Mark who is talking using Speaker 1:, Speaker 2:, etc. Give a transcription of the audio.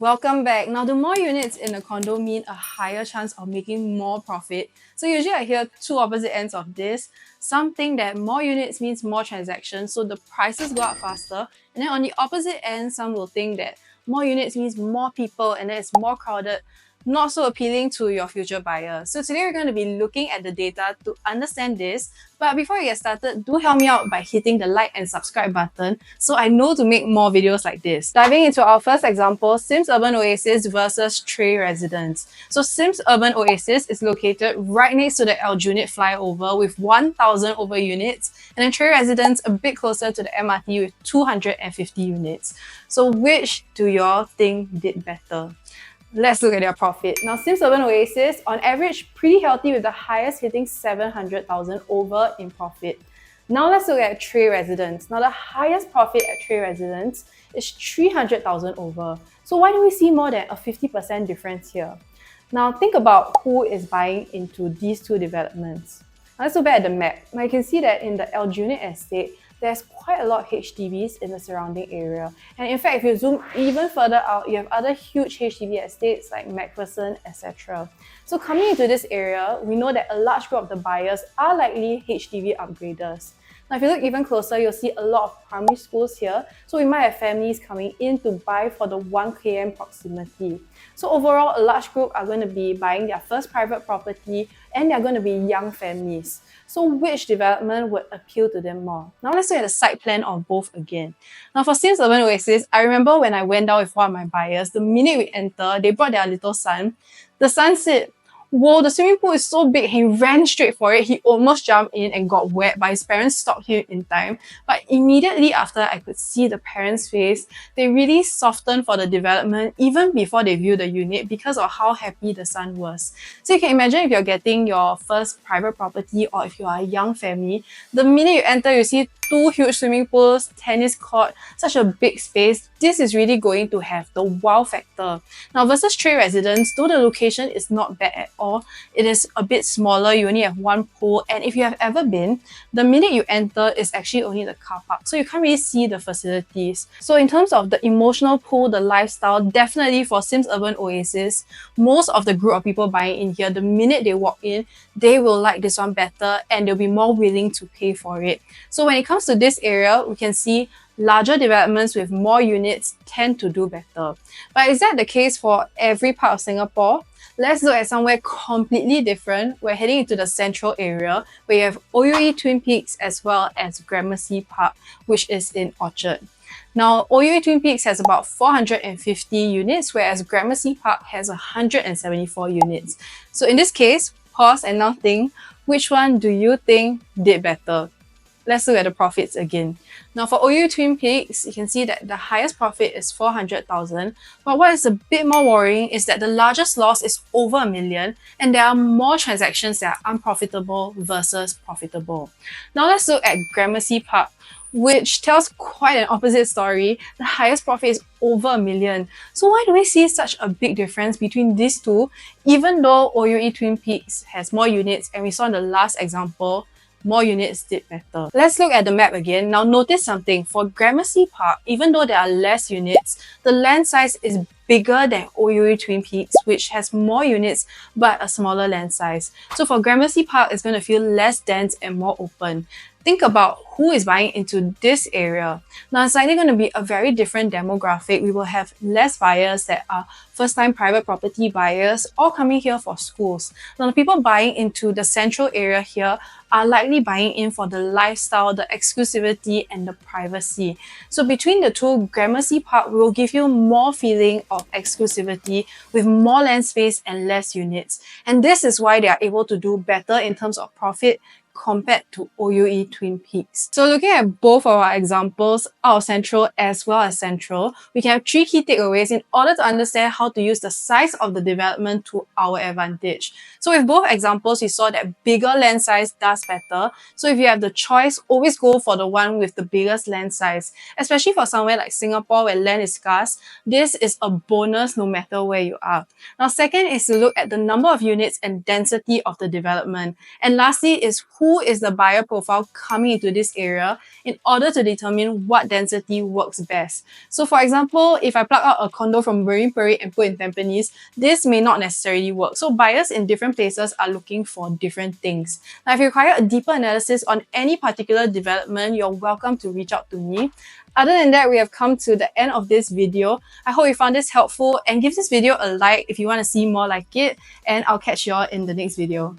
Speaker 1: Welcome back. Now, the more units in a condo mean a higher chance of making more profit. So usually I hear two opposite ends of this. Some think that more units means more transactions, so the prices go up faster. And then on the opposite end, some will think that more units means more people and then it's more crowded, not so appealing to your future buyers. So today we're going to be looking at the data to understand this. But before we get started, do help me out by hitting the like and subscribe button so I know to make more videos like this. Diving into our first example, Sims Urban Oasis versus Tray Residence. So Sims Urban Oasis is located right next to the Aljunied flyover with 1,000 over units, and then Tray Residence a bit closer to the MRT with 250 units. So which do y'all think did better? Let's look at their profit. Now, Sims Urban Oasis, on average, pretty healthy with the highest hitting 700,000 over in profit. Now, let's look at Tray Residence. Now, the highest profit at Tray Residence is 300,000 over. So why do we see more than a 50% difference here? Now, think about who is buying into these two developments. Now, let's look back at the map. Now, you can see that in the Aljunied estate, there's quite a lot of HDBs in the surrounding area. And in fact, if you zoom even further out, you have other huge HDB estates like Macpherson, etc. So coming into this area, we know that a large group of the buyers are likely HDB upgraders. Now, if you look even closer, you'll see a lot of primary schools here. So we might have families coming in to buy for the 1 km proximity. So overall, a large group are going to be buying their first private property and they're going to be young families. So which development would appeal to them more? Now let's look at the site plan of both again. Now for Sims Urban Oasis, I remember when I went down with one of my buyers, the minute we enter, they brought their little son. The son said, "Whoa, the swimming pool is so big." He ran straight for it. He almost jumped in and got wet, but his parents stopped him in time. But immediately after, I could see the parents' face. They really softened for the development even before they viewed the unit because of how happy the son was. So you can imagine if you're getting your first private property or if you are a young family, the minute you enter, you see 2 huge swimming pools, tennis court, such a big space. This is really going to have the wow factor. Now versus Tray Residence, though the location is not bad at all, it is a bit smaller, you only have 1 pool, and if you have ever been, the minute you enter is actually only the car park, so you can't really see the facilities. So in terms of the emotional pull, the lifestyle, definitely for Sims Urban Oasis, most of the group of people buying in here, the minute they walk in, they will like this one better and they'll be more willing to pay for it. So when it comes to this area, we can see larger developments with more units tend to do better. But is that the case for every part of Singapore? Let's look at somewhere completely different. We're heading into the central area where you have OUE Twin Peaks as well as Gramercy Park, which is in Orchard. Now, OUE Twin Peaks has about 450 units, whereas Gramercy Park has 174 units. So in this case, pause and now think, which one do you think did better? Let's look at the profits again. Now for OUE Twin Peaks, you can see that the highest profit is 400,000. But what is a bit more worrying is that the largest loss is over 1 million and there are more transactions that are unprofitable versus profitable. Now let's look at Gramercy Park, which tells quite an opposite story. The highest profit is over 1 million. So why do we see such a big difference between these two, even though OUE Twin Peaks has more units and we saw in the last example, more units did better. Let's look at the map again. Now notice something. For Gramercy Park, even though there are less units, the land size is bigger than OUE Twin Peaks, which has more units but a smaller land size. So for Gramercy Park, it's going to feel less dense and more open. Think about who is buying into this area. Now, it's likely going to be a very different demographic. We will have less buyers that are first-time private property buyers or coming here for schools. Now, the people buying into the central area here are likely buying in for the lifestyle, the exclusivity, and the privacy. So between the two, Gramercy Park will give you more feeling of exclusivity with more land space and less units. And this is why they are able to do better in terms of profit compared to OUE Twin Peaks. So looking at both of our examples, out of central as well as central, we can have 3 key takeaways in order to understand how to use the size of the development to our advantage. So with both examples, we saw that bigger land size does better. So if you have the choice, always go for the one with the biggest land size. Especially for somewhere like Singapore where land is scarce, this is a bonus no matter where you are. Now second is to look at the number of units and density of the development. And lastly is who who is the buyer profile coming into this area in order to determine what density works best. So for example, if I plug out a condo from Marine Parade and put in Tampines, this may not necessarily work. So buyers in different places are looking for different things. Now, if you require a deeper analysis on any particular development, you're welcome to reach out to me. Other than that, we have come to the end of this video. I hope you found this helpful, and give this video a like if you want to see more like it, and I'll catch you all in the next video.